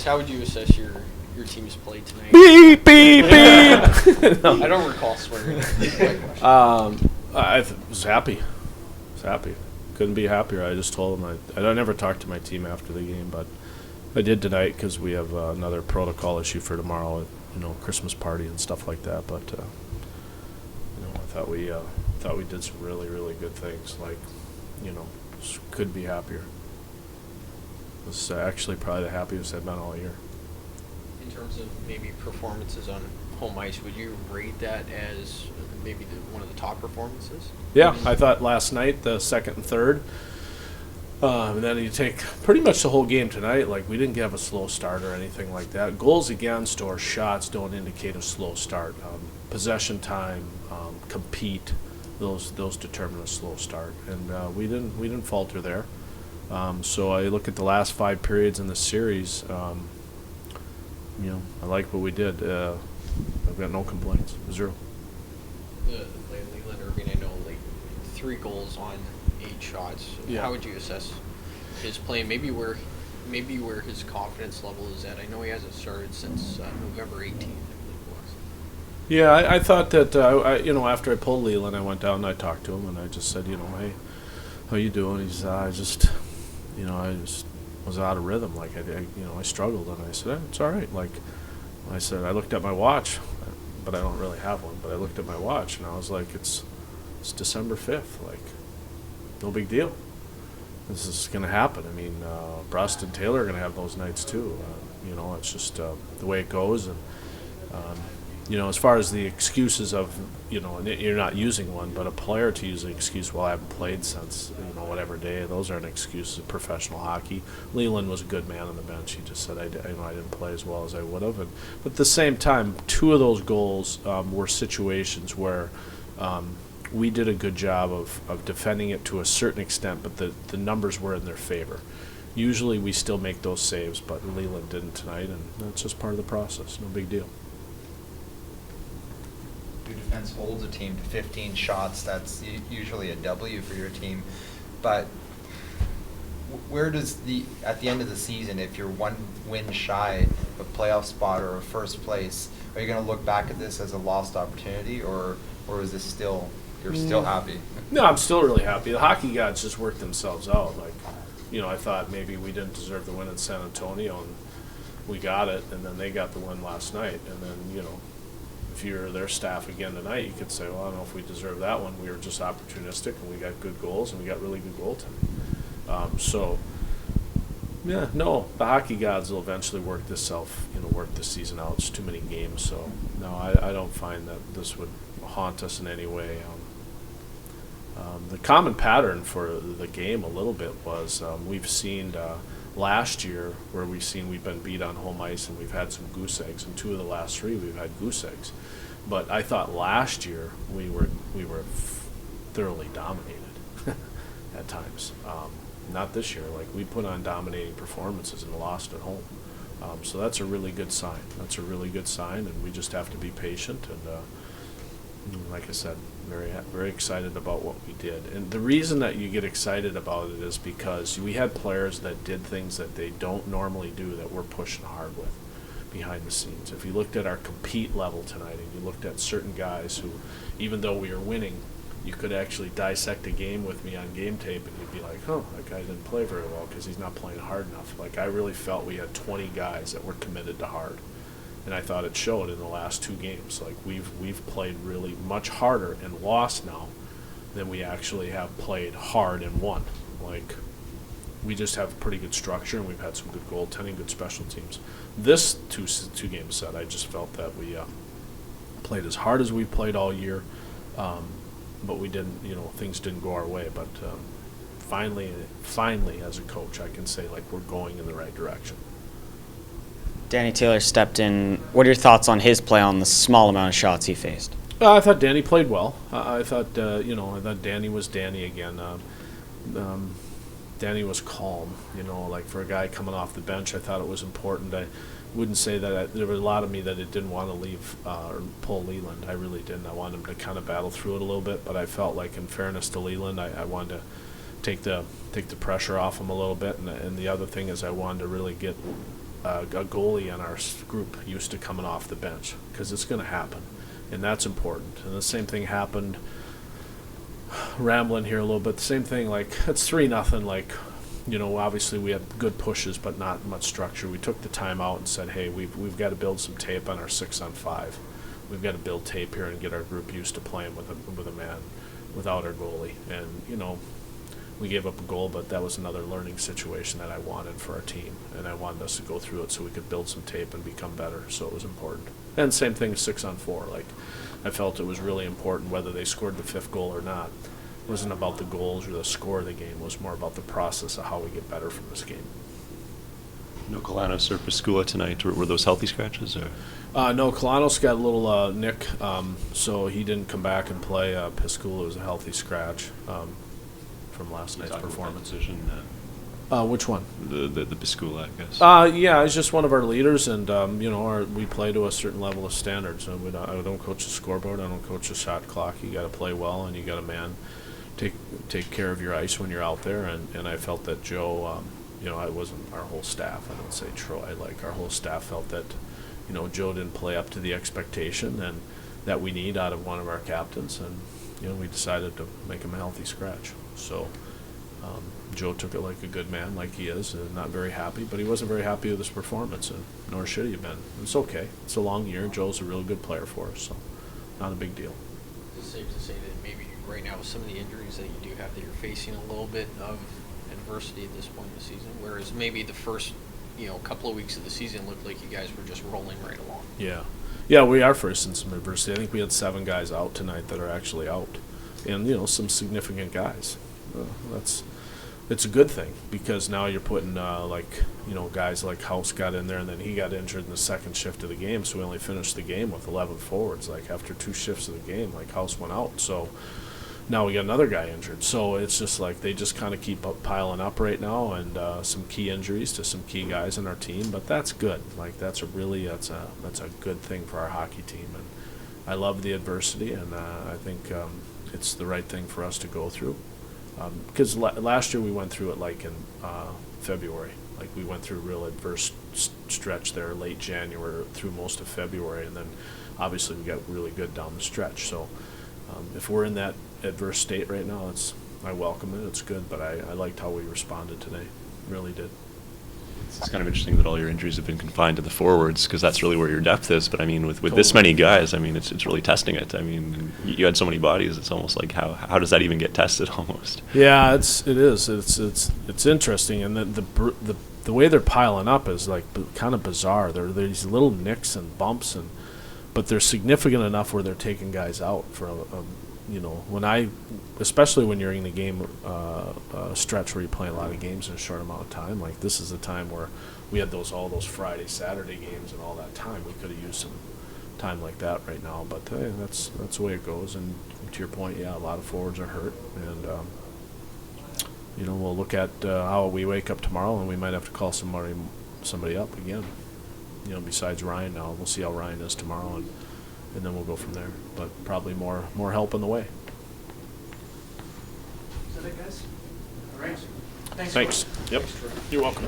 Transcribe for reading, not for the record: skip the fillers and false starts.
Chris, how would you assess your team's play tonight? Beep, beep, beep. I don't recall swearing. I was happy. Couldn't be happier. I just told him I never talked to my team after the game, but I did tonight because we have another protocol issue for tomorrow, Christmas party and stuff like that. But I thought we did some really, really good things. Couldn't be happier. It was actually probably the happiest I've been all year. In terms of maybe performances on home ice, would you rate that as maybe one of the top performances? Yeah, I thought last night, the second and third. And then you take pretty much the whole game tonight. We didn't have a slow start or anything like that. Goals against or shots don't indicate a slow start. Possession time, compete, those determine a slow start. And we didn't falter there. So I look at the last 5 periods in the series. I like what we did. I've got no complaints. 0. Leland Irving, I know, 3 goals on 8 shots. Yeah. How would you assess his play? Maybe where his confidence level is at. I know he hasn't started since November 18th, I believe it was. Yeah, I thought that after I pulled Leland, I went down and I talked to him and I just said, hey, how you doing? He said, I just was out of rhythm. I struggled, and I said, it's all right. I said, I looked at my watch, but I don't really have one. But I looked at my watch, and I was like, it's December 5th. No big deal. This is going to happen. I mean, Brust and Taylor are going to have those nights too. It's just the way it goes. And as far as the excuses of, and you're not using one, but a player to use an excuse, well, I haven't played since, whatever day, those aren't excuses of professional hockey. Leland was a good man on the bench. He just said, I didn't play as well as I would have. But at the same time, 2 of those goals were situations where we did a good job of defending it to a certain extent, but the numbers were in their favor. Usually we still make those saves, but Leland didn't tonight, and that's just part of the process. No big deal. Your defense holds a team to 15 shots. That's usually a W for your team. But where does at the end of the season, if you're 1 win shy of a playoff spot or a first place, are you going to look back at this as a lost opportunity, or is this still, you're still happy? No, I'm still really happy. The hockey gods just worked themselves out. I thought maybe we didn't deserve the win in San Antonio, and we got it, and then they got the win last night, and then, if you're their staff again tonight, you could say, well, I don't know if we deserve that one. We were just opportunistic, and we got good goals, and we got really good goaltending. The hockey gods will eventually work this season out. It's too many games, so no, I don't find that this would haunt us in any way. The common pattern for the game a little bit was we've seen last year where we've been beat on home ice and we've had some goose eggs, and 2 of the last 3 we've had goose eggs. But I thought last year we were thoroughly dominated at times. Not this year. We put on dominating performances and lost at home. So that's a really good sign. And we just have to be patient. And like I said, very, very excited about what we did. And the reason that you get excited about it is because we had players that did things that they don't normally do that we're pushing hard with behind the scenes. If you looked at our compete level tonight and you looked at certain guys who, even though we were winning, you could actually dissect a game with me on game tape and you'd be like, oh, that guy didn't play very well because he's not playing hard enough. I really felt we had 20 guys that were committed to hard. And I thought it showed in the last 2 games. We've played really much harder and lost now than we actually have played hard and won. We just have a pretty good structure, and we've had some good goaltending, good special teams. This two game set, I just felt that we played as hard as we've played all year, but we didn't. Things didn't go our way. But finally, as a coach, I can say we're going in the right direction. Danny Taylor stepped in. What are your thoughts on his play on the small amount of shots he faced? I thought Danny played well. I thought Danny was Danny again. Danny was calm. For a guy coming off the bench, I thought it was important. I wouldn't say that there was a lot of me that it didn't want to leave or pull Leland. I really didn't. I wanted him to kind of battle through it a little bit, but I felt like, in fairness to Leland, I wanted to take the pressure off him a little bit. And the other thing is I wanted to really get a goalie in our group used to coming off the bench, because it's going to happen, and that's important. And the same thing happened, rambling here a little bit, the same thing, like, it's 3-0, like, you know, obviously we had good pushes but not much structure. We took the time out and said, hey, we've got to build some tape on our 6-on-5. We've got to build tape here and get our group used to playing with a man without our goalie. And, you know, we gave up a goal, but that was another learning situation that I wanted for our team, and I wanted us to go through it so we could build some tape and become better, so it was important. And same thing, 6-on-4. Like, I felt it was really important whether they scored the 5th goal or not. It wasn't about the goals or the score of the game. It was more about the process of how we get better from this game. No Kalanos or Piscula tonight. Were those healthy scratches? Or? No, Kalanos got a little nick, so he didn't come back and play. Piscula was a healthy scratch from last night's performance. Decision, which one? The Piscula, I guess. Yeah, he's just one of our leaders, and you know, we play to a certain level of standards. And I don't coach the scoreboard. I don't coach the shot clock. You got to play well, and you got to take care of your ice when you're out there. And I felt that Joe, you know, it wasn't our whole staff. I don't say Troy. Like, our whole staff felt that, you know, Joe didn't play up to the expectation and that we need out of one of our captains, and you know, we decided to make him a healthy scratch. So. Joe took it like a good man, like he is, and not very happy, but he wasn't very happy with his performance, and nor should he have been. It's okay. It's a long year. Joe's a real good player for us, so not a big deal. Is it safe to say that maybe right now with some of the injuries that you do have, that you're facing a little bit of adversity at this point in the season, whereas maybe the first, you know, couple of weeks of the season looked like you guys were just rolling right along? Yeah, we are facing some adversity. I think we had 7 guys out tonight that are actually out, and you know, some significant guys. It's a good thing, because now you're putting like, you know, guys like House got in there, and then he got injured in the second shift of the game, so we only finished the game with 11 forwards. Like, after 2 shifts of the game, like, House went out, so now we got another guy injured. So it's just like they just kind of keep piling up right now, and some key injuries to some key guys in our team, but that's good. Like, that's a good thing for our hockey team, and I love the adversity, and I think it's the right thing for us to go through. Because last year we went through it like in February. Like, we went through a real adverse stretch there late January through most of February, and then obviously we got really good down the stretch. So if we're in that adverse state right now, I welcome it. It's good, but I liked how we responded today. Really did. It's kind of interesting that all your injuries have been confined to the forwards, because that's really where your depth is. But I mean, with Totally. this many guys, I mean, it's really testing it. I mean, you had so many bodies. It's almost like how does that even get tested? Almost. Yeah, it is. It's interesting, and the way they're piling up is like kind of bizarre. They're these little nicks and bumps, but they're significant enough where they're taking guys out for you know, especially when you're in the game stretch where you play a lot of games in a short amount of time. Like, this is a time where we had all those Friday, Saturday games, and all that time. We could have used some time like that right now, but hey, that's the way it goes. And to your point, yeah, a lot of forwards are hurt, and you know, we'll look at how we wake up tomorrow, and we might have to call somebody up again. You know, besides Ryan now, we'll see how Ryan is tomorrow, and then we'll go from there. But probably more help in the way. Is that it, guys? All right. Thanks. Thanks. Yep. You're welcome.